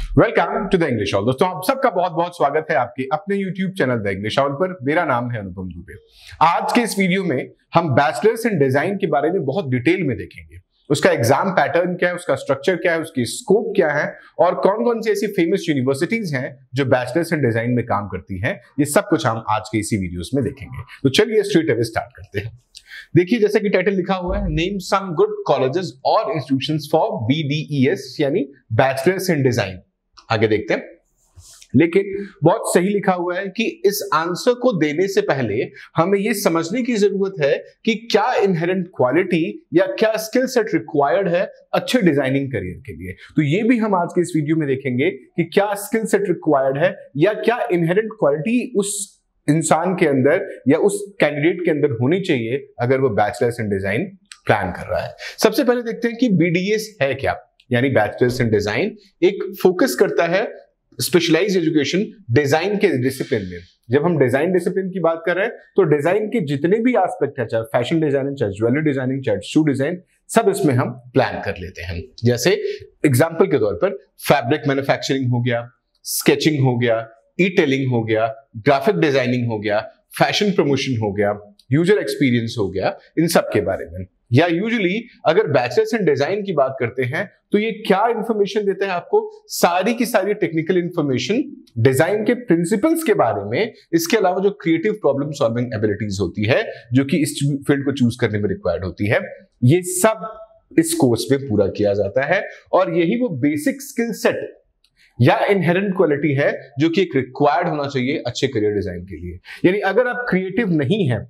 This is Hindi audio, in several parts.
Welcome to the English hall. दोस्तों आप सबका बहुत बहुत स्वागत है आपके अपने YouTube channel the English hall पर। मेरा नाम है अनुपम दुबे। आज के इस वीडियो में हम बैचलर्स इन डिजाइन के बारे में बहुत डिटेल में देखेंगे। उसका एग्जाम पैटर्न क्या है, उसका स्ट्रक्चर क्या है, उसकी स्कोप क्या है और कौन कौन सी ऐसी फेमस यूनिवर्सिटीज हैं जो बैचलर्स इन डिजाइन में काम करती हैं। ये सब कुछ हम आज के इसी वीडियोस में देखेंगे। तो चलिए स्ट्रेट अवे स्टार्ट करते हैं। देखिए जैसे कि टाइटल लिखा हुआ है, नेम सम गुड कॉलेजेस और इंस्टीट्यूशंस फॉर BDES यानी बैचलर्स इन डिजाइन। आगे देखते हैं, लेकिन बहुत सही लिखा हुआ है कि इस आंसर को देने से पहले हमें यह समझने की जरूरत है कि क्या इनहेरेंट क्वालिटी या क्या स्किल सेट रिक्वायर्ड है अच्छे डिजाइनिंग करियर के लिए। तो ये भी हम आज के इस वीडियो में देखेंगे कि क्या स्किल सेट रिक्वायर्ड है या क्या इनहेरेंट क्वालिटी उस इंसान के अंदर या उस कैंडिडेट के अंदर होनी चाहिए अगर वो बैचलर्स इन डिजाइन प्लान कर रहा है। सबसे पहले देखते हैं कि BDS है क्या, यानी बैचलर्स इन डिजाइन एक फोकस करता है स्पेशलाइज्ड एजुकेशन डिजाइन के डिसिप्लिन में। जब हम डिजाइन डिसिप्लिन की बात कर रहे हैं तो डिजाइन के जितने भी एस्पेक्ट है, चाहे फैशन डिजाइनिंग, चाहे ज्वेलरी डिजाइनिंग, चाहे शू डिजाइन, सब इसमें हम प्लान कर लेते हैं। जैसे एग्जांपल के तौर पर फैब्रिक मैन्युफैक्चरिंग हो गया, स्केचिंग हो गया, ई टेलिंग हो गया, ग्राफिक डिजाइनिंग हो गया, फैशन प्रमोशन हो गया, यूजर एक्सपीरियंस हो गया, इन सब के बारे में। या यूजुअली अगर बैचलर्स इन डिजाइन की बात करते हैं तो ये क्या इंफॉर्मेशन देता है आपको, सारी की सारी टेक्निकल इंफॉर्मेशन डिजाइन के प्रिंसिपल्स के बारे में। इसके अलावा जो क्रिएटिव प्रॉब्लम सॉल्विंग एबिलिटीज होती है जो कि इस फील्ड को चूज करने में रिक्वायर्ड होती है, ये सब इस कोर्स में पूरा किया जाता है। और यही वो बेसिक स्किल सेट या इनहेरेंट क्वालिटी है जो कि एक रिक्वायर्ड होना चाहिए अच्छे करियर डिजाइन के लिए। यानी अगर आप क्रिएटिव नहीं है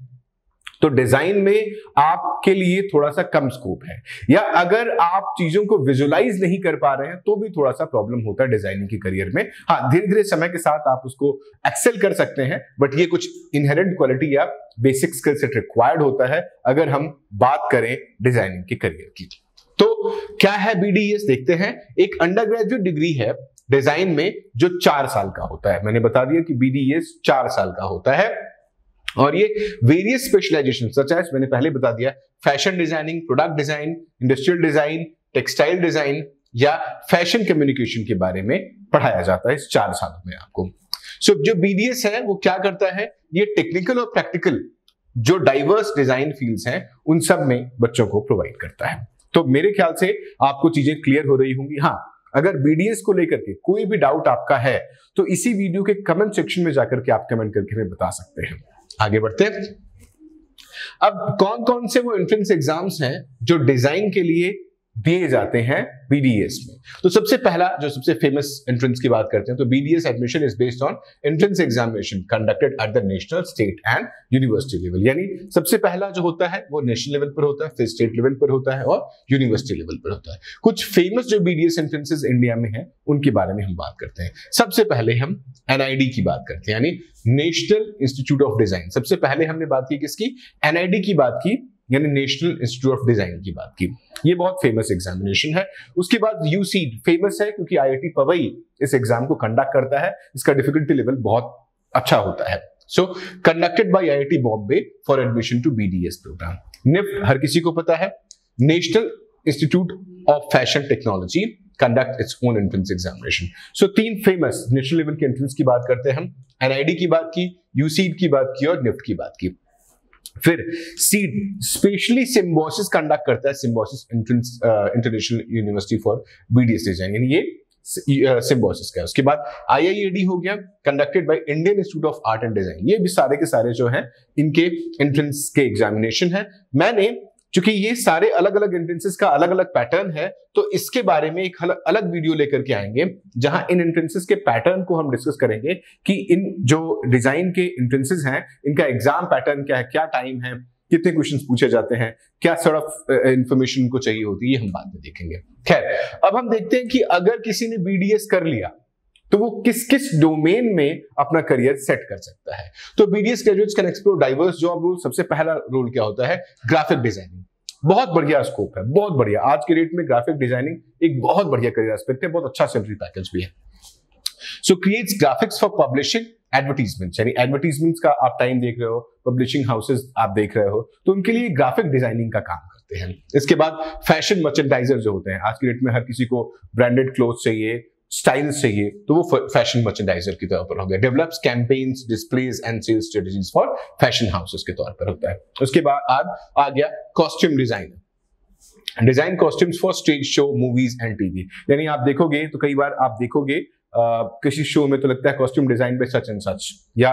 तो डिजाइन में आपके लिए थोड़ा सा कम स्कोप है, या अगर आप चीजों को विजुलाइज नहीं कर पा रहे हैं तो भी थोड़ा सा प्रॉब्लम होता है डिजाइनिंग के करियर में। हाँ, धीरे धीरे समय के साथ आप उसको एक्सेल कर सकते हैं, बट ये कुछ इनहेरेंट क्वालिटी या बेसिक स्किल सेट रिक्वायर्ड होता है अगर हम बात करें डिजाइनिंग के करियर की। तो क्या है BDES देखते हैं। एक अंडर ग्रेजुएट डिग्री है डिजाइन में जो 4 साल का होता है। मैंने बता दिया कि BDES 4 साल का होता है और ये वेरियस स्पेशलाइजेशन सच एज, मैंने पहले बता दिया, fashion designing, product design, industrial design, textile design या फैशन कम्युनिकेशन के बारे में पढ़ाया जाता है इस 4 सालों में आपको। सो जो BDS है वो क्या करता है, ये टेक्निकल और प्रैक्टिकल जो डाइवर्स डिजाइन फील्ड्स हैं उन सब में बच्चों को प्रोवाइड करता है। तो मेरे ख्याल से आपको चीजें क्लियर हो रही होंगी। हाँ, अगर BDS को लेकर के कोई भी डाउट आपका है तो इसी वीडियो के कमेंट सेक्शन में जाकर के आप कमेंट करके हमें बता सकते हैं। आगे बढ़ते हैं। अब कौन कौन से वो एंट्रेंस एग्जाम्स हैं जो डिजाइन के लिए दिए जाते हैं BDS में। तो सबसे पहला जो सबसे फेमस एंट्रेंस की बात करते हैं तो BDS admission is based on entrance examination conducted at the national, state and university level. यानी सबसे पहला जो होता है वो नेशनल लेवल पर होता है, फिर स्टेट लेवल पर होता है और यूनिवर्सिटी लेवल पर होता है। कुछ फेमस जो BDS एंट्रेंसेस इंडिया में हैं उनके बारे में हम बात करते हैं। सबसे पहले हम NID की बात करते हैं, यानी नेशनल इंस्टीट्यूट ऑफ डिजाइन। सबसे पहले हमने बात की किसकी, NID की बात की, यानी नेशनल इंस्टीट्यूट ऑफ डिजाइन की बात की। ये बहुत फेमस एग्जामिनेशन है। उसके बाद UCEED फेमस है क्योंकि IIT पवई इस एग्जाम को कंडक्ट करता है। इसका डिफिकल्टी लेवल बहुत अच्छा होता है। So conducted by IIT Bombay for admission to BDS programme. NIFT हर किसी को पता है, national institute of fashion technology conduct its own entrance examination. So 3 famous national level के एंट्रेंस की बात करते हैं हम। NID की बात की, UCEED की बात की और NIFT की बात की। फिर सीड स्पेशली सिम्बोसिस कंडक्ट करता है, Symbiosis entrance international university for BDS design, यानी ये सिम्बोसिस का है। उसके बाद IIAD हो गया, conducted by Indian institute of art and design. ये भी सारे के सारे जो हैं इनके एंट्रेंस के एग्जामिनेशन है। मैंने चूंकि ये सारे अलग अलग एंट्रेंसेस का अलग अलग पैटर्न है तो इसके बारे में एक अलग वीडियो लेकर के आएंगे जहां इन एंट्रेंसेस के पैटर्न को हम डिस्कस करेंगे कि इन जो डिजाइन के एंट्रेंसेस हैं इनका एग्जाम पैटर्न क्या है, क्या टाइम है, कितने क्वेश्चंस पूछे जाते हैं, क्या सॉर्ट ऑफ इंफॉर्मेशन उनको चाहिए होती है, ये हम बाद में देखेंगे। खैर, अब हम देखते हैं कि अगर किसी ने BDS कर लिया तो वो किस किस डोमेन में अपना करियर सेट कर सकता है। तो BDS graduates can explore diverse job role. सबसे पहला रोल क्या होता है, ग्राफिक डिजाइनिंग। बहुत बढ़िया स्कोप है, बहुत बढ़िया। आज के डेट में ग्राफिक डिजाइनिंग एक बहुत बढ़िया करियर एस्पेक्ट है, बहुत अच्छा सैलरी पैकेज भी है। So creates graphics for publishing advertisements, यानी एडवर्टीजमेंट्स का आप टाइम देख रहे हो, पब्लिशिंग हाउसेस आप देख रहे हो, तो उनके लिए ग्राफिक डिजाइनिंग का काम करते हैं। इसके बाद फैशन मर्चेंडाइजर जो होते हैं, आज की डेट में हर किसी को ब्रांडेड क्लोथ चाहिए, स्टाइल्स चाहिए तो वो फैशन मर्चेंडाइजर की तौर पर हो गया। Develops campaigns, displays and sales strategies for fashion houses के तौर पर होता है। उसके बाद आ गया costume designer, design costumes for stage show, movies and TV. यानी आप देखोगे तो कई बार आप देखोगे किसी शो में तो लगता है costume design by such and such, या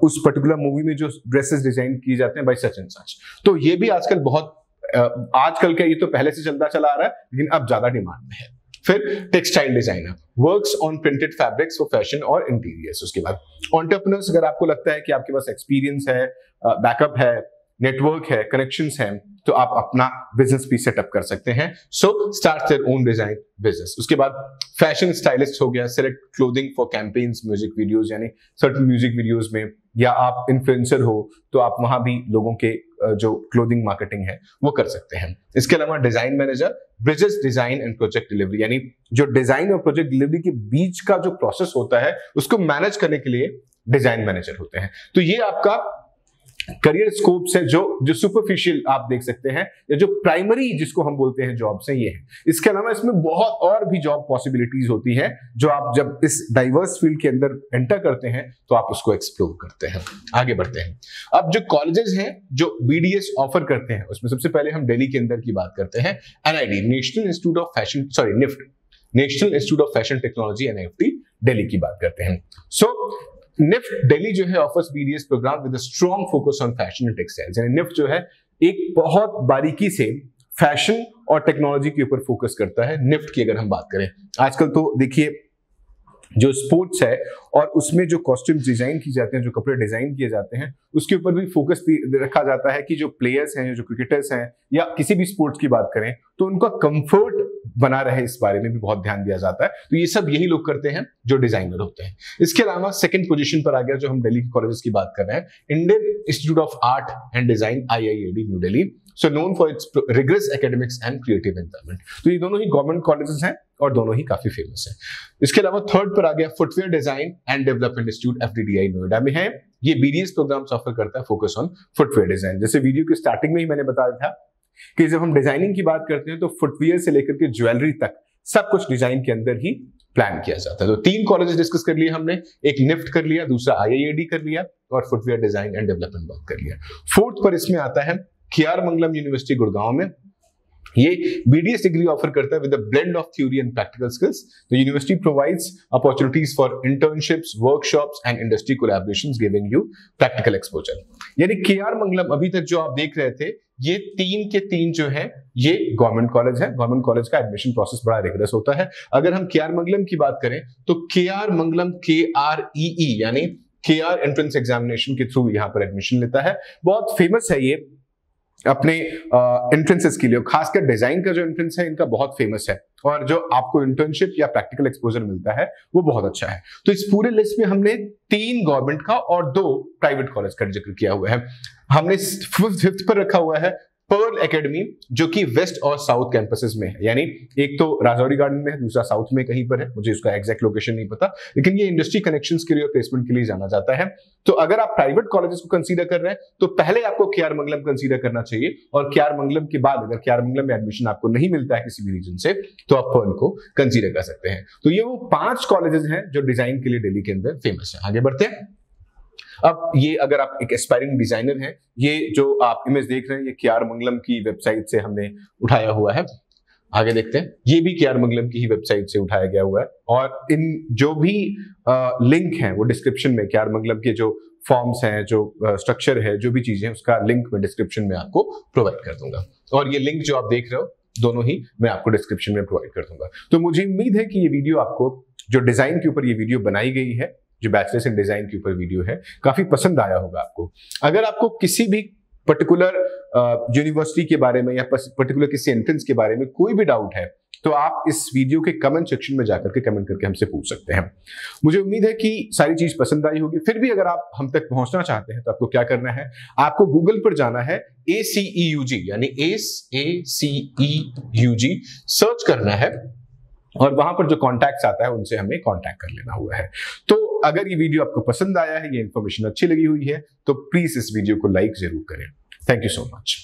उस पर्टिकुलर मूवी में जो ड्रेसेस डिजाइन किए जाते हैं बाय सच एंड सच। तो ये भी आजकल बहुत आजकल का, ये तो पहले से चलता चला आ रहा है लेकिन अब ज्यादा डिमांड में है। फिर textile designer works on printed fabrics for fashion और इंटीरियर्स। उसके बाद एंटरप्रेन्योर्स, अगर आपको लगता है कि आपके पास एक्सपीरियंस है, बैकअप है, नेटवर्क है, कनेक्शंस हैं, तो आप अपना बिजनेस भी सेटअप कर सकते हैं। So start their own design business. उसके बाद फैशन स्टाइलिस्ट हो गया, select clothing for campaigns, music videos, यानी सर्टेन म्यूजिक वीडियोस में, या आप इन्फ्लुएंसर हो तो आप वहां भी लोगों के जो क्लोथिंग मार्केटिंग है वो कर सकते हैं। इसके अलावा design manager bridges design and project delivery, यानी जो डिजाइन और प्रोजेक्ट डिलीवरी के बीच का जो प्रोसेस होता है उसको मैनेज करने के लिए डिजाइन मैनेजर होते हैं। तो ये आपका करियर स्कोप्स है जो सुपरफिशियल आप देख सकते हैं, या जो प्राइमरी जिसको हम बोलते हैं जॉब्स हैं, ये है। इसके अलावा इसमें बहुत और भी जॉब पॉसिबिलिटीज होती हैं जो आप जब इस डाइवर्स फील्ड के अंदर एंटर करते हैं तो आप उसको एक्सप्लोर करते हैं। आगे बढ़ते हैं। अब जो कॉलेजेस हैं जो बीडीएस ऑफर करते हैं उसमें सबसे पहले हम दिल्ली के अंदर की बात करते हैं। NID, national institute of fashion, sorry NIFT, national institute of fashion technology, NIFT Delhi की बात करते हैं। सो निफ्ट दिल्ली जो है offers BDS program with a strong focus on fashion and textiles. यानी निफ्ट जो है एक बहुत बारीकी से फैशन और टेक्नोलॉजी के ऊपर फोकस करता है। निफ्ट की अगर हम बात करें, आजकल तो देखिए जो स्पोर्ट्स है और उसमें जो कॉस्ट्यूम्स डिजाइन की जाते हैं, जो कपड़े डिजाइन किए जाते हैं, उसके ऊपर भी फोकस रखा जाता है कि जो प्लेयर्स हैं, जो क्रिकेटर्स हैं, या किसी भी स्पोर्ट्स की बात करें तो उनका कंफर्ट बना रहे, इस बारे में भी बहुत ध्यान दिया जाता है। तो ये सब यही लोग करते हैं जो डिजाइनर होते हैं। इसके अलावा सेकंड पोजीशन पर आ गया जो हम दिल्ली के कॉलेजेस की बात कर रहे हैं, Indian institute of art and design, IIAD New Delhi, so known for its rigorous academics and creative environment. तो ये दोनों ही गवर्नमेंट कॉलेजेस हैं और दोनों ही काफी फेमस है। इसके अलावा थर्ड पर आ गया footwear design and development institute, FDDI, Noida में है। ये बीडीएस प्रोग्राम्स ऑफर करता है, फोकस ऑन फुटवेयर डिजाइन। जैसे वीडियो की स्टार्टिंग में ही मैंने बताया था कि जब हम डिजाइनिंग की बात करते हैं तो फुटवियर से लेकर के ज्वेलरी तक सब कुछ डिजाइन के अंदर ही प्लान किया जाता है। तो 3 कॉलेजेस डिस्कस कर लिए हमने, एक निफ्ट कर लिया, दूसरा आईआईएडी कर लिया और footwear design and development work कर लिया। फोर्थ पर इसमें आता है केआर मंगलम यूनिवर्सिटी गुड़गांव में। ये बीडीएस डिग्री ऑफर करता है with a blend of theory and practical skills. The university provides opportunities for internships, workshops and industry collaborations giving you practical exposure. यानी केआर मंगलम अभी तक जो आप देख रहे थे, ये 3 के 3 जो है ये गवर्नमेंट कॉलेज है। गवर्नमेंट कॉलेज का एडमिशन प्रोसेस बड़ा रिगरस होता है। अगर हम केआर मंगलम की बात करें तो केआर मंगलम KREE यानी केआर एंट्रेंस एग्जामिनेशन के थ्रू यहाँ पर एडमिशन लेता है। बहुत फेमस है ये अपने एंट्रेंसेस के लिए, खासकर डिजाइन का जो एंट्रेंस है इनका बहुत फेमस है, और जो आपको इंटर्नशिप या प्रैक्टिकल एक्सपोजर मिलता है वो बहुत अच्छा है। तो इस पूरे लिस्ट में हमने 3 गवर्नमेंट का और 2 प्राइवेट कॉलेज का जिक्र किया हुआ है। हमने 5th पर रखा हुआ है पर्ल एकेडमी, जो कि वेस्ट और साउथ कैंपसेस में है। यानी एक तो राजौरी गार्डन में है, दूसरा साउथ में कहीं पर है, मुझे उसका एग्जैक्ट लोकेशन नहीं पता, लेकिन ये इंडस्ट्री कनेक्शंस के लिए और प्लेसमेंट के लिए जाना जाता है। तो अगर आप प्राइवेट कॉलेजेस को कंसीडर कर रहे हैं तो पहले आपको केआर मंगलम कंसीडर करना चाहिए, और केआर मंगलम के बाद अगर केआर मंगलम में एडमिशन आपको नहीं मिलता है किसी भी रीजन से तो आप पर्ल को कंसीडर कर सकते हैं। तो ये वो 5 कॉलेजेस हैं जो डिजाइन के लिए दिल्ली के अंदर फेमस है। आगे बढ़ते हैं। अब ये अगर आप एक एस्पायरिंग डिजाइनर हैं, ये जो आप इमेज देख रहे हैं ये केआर मंगलम की वेबसाइट से हमने उठाया हुआ है। आगे देखते हैं, ये भी केआर मंगलम की ही वेबसाइट से उठाया गया हुआ है, और इन जो भी लिंक हैं वो डिस्क्रिप्शन में, केआर मंगलम के जो फॉर्म्स हैं, जो स्ट्रक्चर है, जो भी चीजें हैं, उसका लिंक मैं डिस्क्रिप्शन में आपको प्रोवाइड कर दूंगा। और ये लिंक जो आप देख रहे हो दोनों ही मैं आपको डिस्क्रिप्शन में प्रोवाइड कर दूंगा। तो मुझे उम्मीद है कि ये वीडियो आपको, जो डिजाइन के ऊपर ये वीडियो बनाई गई है, जो बैचलर्स इन डिजाइन के ऊपर वीडियो है, काफी पसंद आया होगा आपको। अगर आपको किसी भी पर्टिकुलर यूनिवर्सिटी के बारे में या पर्टिकुलर किसी एंट्रेंस के बारे में कोई भी डाउट है तो आप इस वीडियो के कमेंट सेक्शन में जाकर के कमेंट करके हमसे पूछ सकते हैं। मुझे उम्मीद है कि सारी चीज पसंद आई होगी। फिर भी अगर आप हम तक पहुंचना चाहते हैं तो आपको क्या करना है, आपको गूगल पर जाना है, ACEUG यानी ACEUG सर्च करना है, और वहां पर जो कॉन्टैक्ट्स आता है उनसे हमें कॉन्टैक्ट कर लेना हुआ है। तो अगर ये वीडियो आपको पसंद आया है, ये इन्फॉर्मेशन अच्छी लगी हुई है, तो प्लीज इस वीडियो को लाइक जरूर करें। Thank you so much.